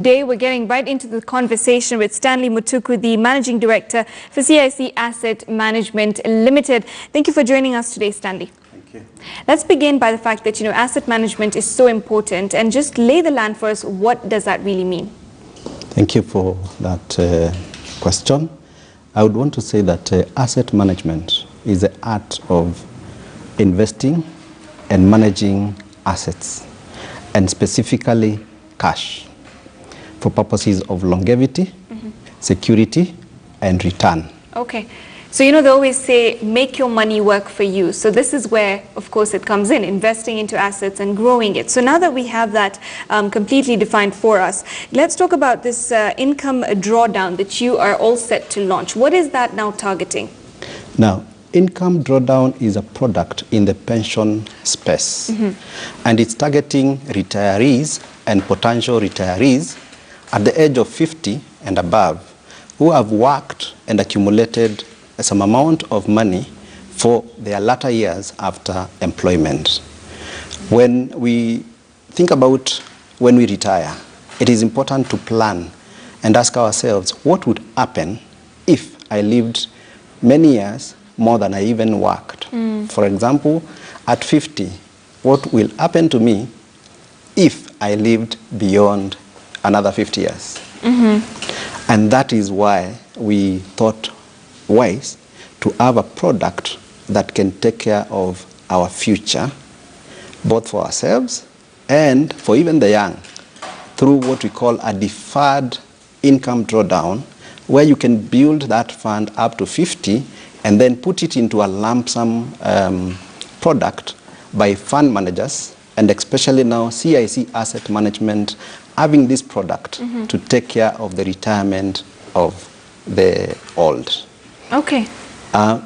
Today, we're getting right into the conversation with Stanley Mutuku, the Managing Director for CIC Asset Management Limited. Thank you for joining us today, Stanley. Thank you. Let's begin by the fact that, asset management is so important, and just lay the land for us. What does that really mean? Thank you for that question. I would want to say that asset management is the art of investing and managing assets, and specifically cash, for purposes of longevity, security, and return. Okay. So, they always say, make your money work for you. So this is where, of course, it comes in, investing into assets and growing it. So now that we have that completely defined for us, let's talk about this income drawdown that you are all set to launch. What is that now targeting? Now, income drawdown is a product in the pension space, and it's targeting retirees and potential retirees at the age of 50 and above, who have worked and accumulated some amount of money for their latter years after employment. When we think about when we retire, it is important to plan and ask ourselves, what would happen if I lived many years more than I even worked? For example, at 50, what will happen to me if I lived beyond another 50 years? And that is why we thought wise to have a product that can take care of our future, both for ourselves and for even the young, through what we call a deferred income drawdown, where you can build that fund up to 50 and then put it into a lump sum product by fund managers, and especially now CIC Asset Management having this product to take care of the retirement of the old. Okay.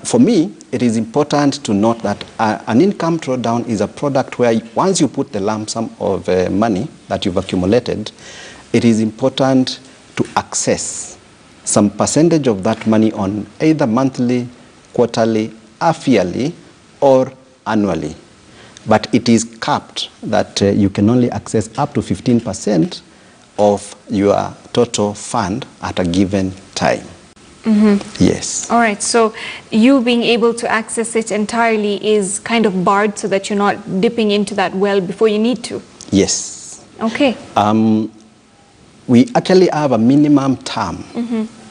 For me, it is important to note that an income drawdown is a product where once you put the lump sum of money that you've accumulated, it is important to access some percentage of that money on either monthly, quarterly, half-yearly, or annually. But it is capped that you can only access up to 15% of your total fund at a given time. Yes. All right. So you being able to access it entirely is kind of barred, so that you're not dipping into that well before you need to. Yes. Okay. We actually have a minimum term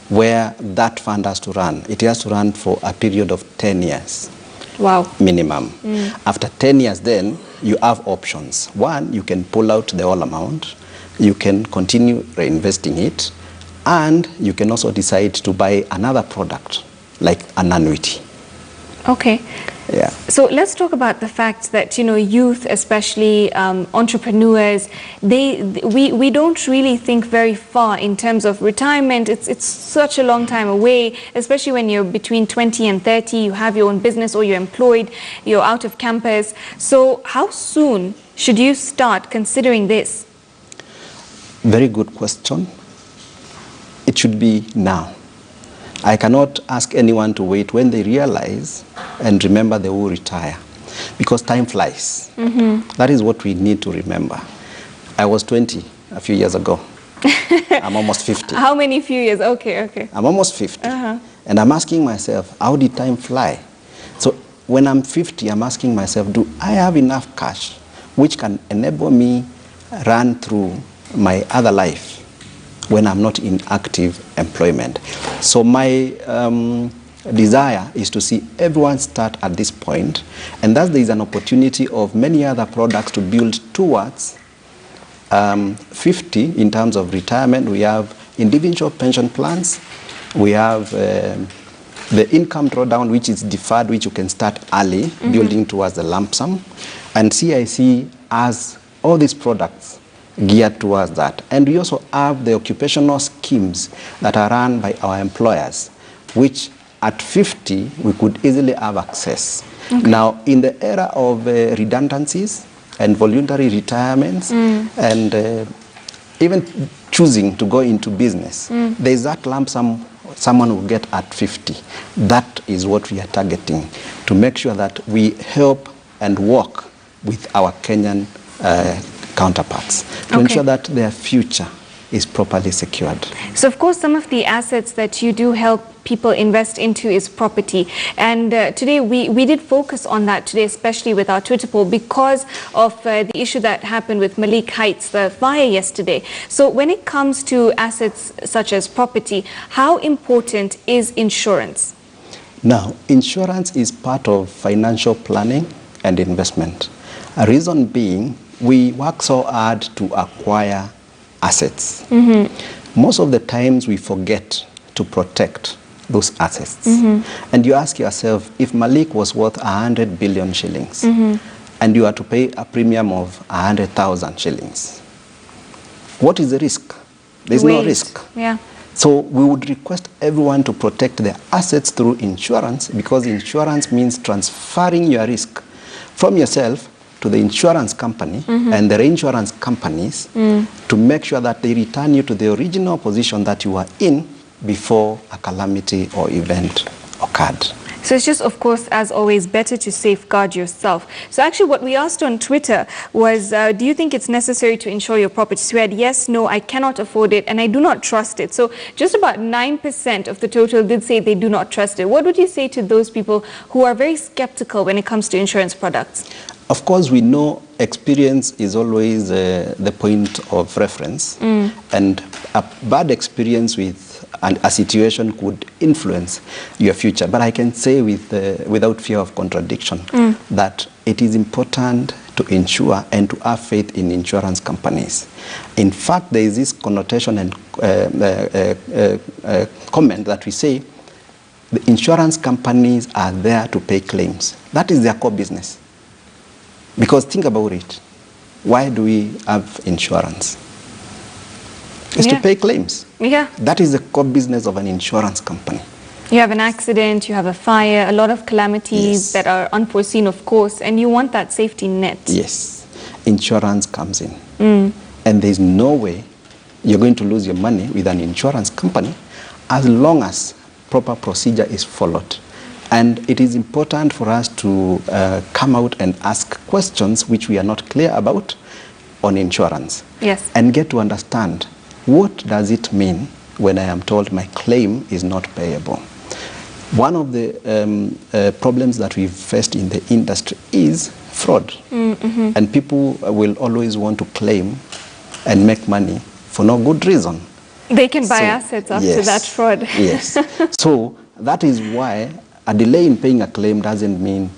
where that fund has to run. It has to run for a period of 10 years. Wow. Minimum. After 10 years, then you have options. One, you can pull out the whole amount. You can continue reinvesting it. And you can also decide to buy another product, like an annuity. Okay. Yeah. So let's talk about the fact that, youth, especially entrepreneurs, we don't really think very far in terms of retirement. It's such a long time away, especially when you're between 20 and 30, you have your own business or you're employed, you're out of campus. So how soon should you start considering this? Very good question. It should be now. I cannot ask anyone to wait when they realize and remember they will retire, because time flies. That is what we need to remember. I was 20 a few years ago. I'm almost 50. How many few years? Okay. I'm almost 50. And I'm asking myself, how did time fly? So when I'm 50, I'm asking myself, do I have enough cash which can enable me run through my other life when I'm not in active employment? So my desire is to see everyone start at this point, and thus there is an opportunity of many other products to build towards 50 in terms of retirement. We have individual pension plans. We have the income drawdown, which is deferred, which you can start early, building towards the lump sum. And CIC has all these products geared towards that. And we also have the occupational schemes that are run by our employers, which at 50 we could easily have access. Now, in the era of redundancies and voluntary retirements, and even choosing to go into business, there's that lump sum someone will get at 50. That is what we are targeting, to make sure that we help and work with our Kenyan counterparts to ensure that their future is properly secured. So of course some of the assets that you do help people invest into is property, and today we did focus on that today, especially with our Twitter poll, because of the issue that happened with Malik Heights, the fire yesterday. So when it comes to assets such as property, how important is insurance? Now, insurance is part of financial planning and investment. A reason being, we work so hard to acquire assets. Most of the times we forget to protect those assets. And you ask yourself, if Malik was worth 100 billion shillings and you are to pay a premium of 100,000 shillings, what is the risk? There's no risk. Yeah. So we would request everyone to protect their assets through insurance, because insurance means transferring your risk from yourself to the insurance company and the reinsurance companies to make sure that they return you to the original position that you were in before a calamity or event occurred. So it's just, of course, as always, better to safeguard yourself. So actually what we asked on Twitter was, do you think it's necessary to insure your property? So we had yes, no, I cannot afford it, and I do not trust it. So just about 9% of the total did say they do not trust it. What would you say to those people who are very skeptical when it comes to insurance products? Of course, we know experience is always the point of reference, and a bad experience with a situation could influence your future. But I can say without fear of contradiction that it is important to insure and to have faith in insurance companies. In fact, there is this connotation and comment that we say the insurance companies are there to pay claims. That is their core business. Because think about it, why do we have insurance? It's to pay claims. Yeah. That is the core business of an insurance company. You have an accident, you have a fire, a lot of calamities that are unforeseen, of course, and you want that safety net. Yes. Insurance comes in. And there's no way you're going to lose your money with an insurance company as long as proper procedure is followed. And it is important for us to come out and ask questions which we are not clear about on insurance. Yes. And get to understand, what does it mean when I am told my claim is not payable? One of the problems that we've faced in the industry is fraud. And people will always want to claim and make money for no good reason. They can buy assets after that fraud. Yes. So that is why a delay in paying a claim doesn't mean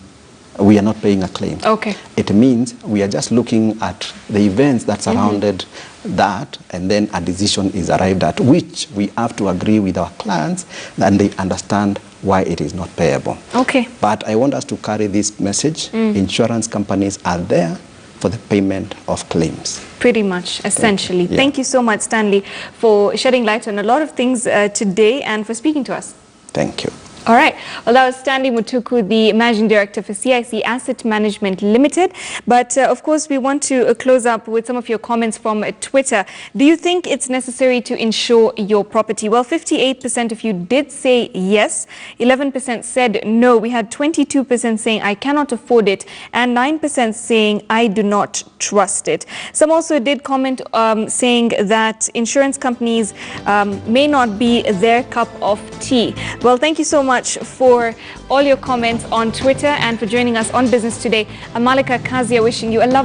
we are not paying a claim. Okay. It means we are just looking at the events that surrounded that, and then a decision is arrived at, which we have to agree with our clients, and they understand why it is not payable. Okay. But I want us to carry this message. Insurance companies are there for the payment of claims. Pretty much, essentially. Yeah. Thank you so much, Stanley, for shedding light on a lot of things today and for speaking to us. Thank you. All right. Well, that was Stanley Mutuku, the Managing Director for CIC Asset Management Limited. But of course, we want to close up with some of your comments from Twitter. Do you think it's necessary to insure your property? Well, 58% of you did say yes. 11% said no. We had 22% saying I cannot afford it, and 9% saying I do not trust it. Some also did comment saying that insurance companies may not be their cup of tea. Well, thank you so much for all your comments on Twitter and for joining us on Business Today. I'm Malika Kazia, wishing you a lovely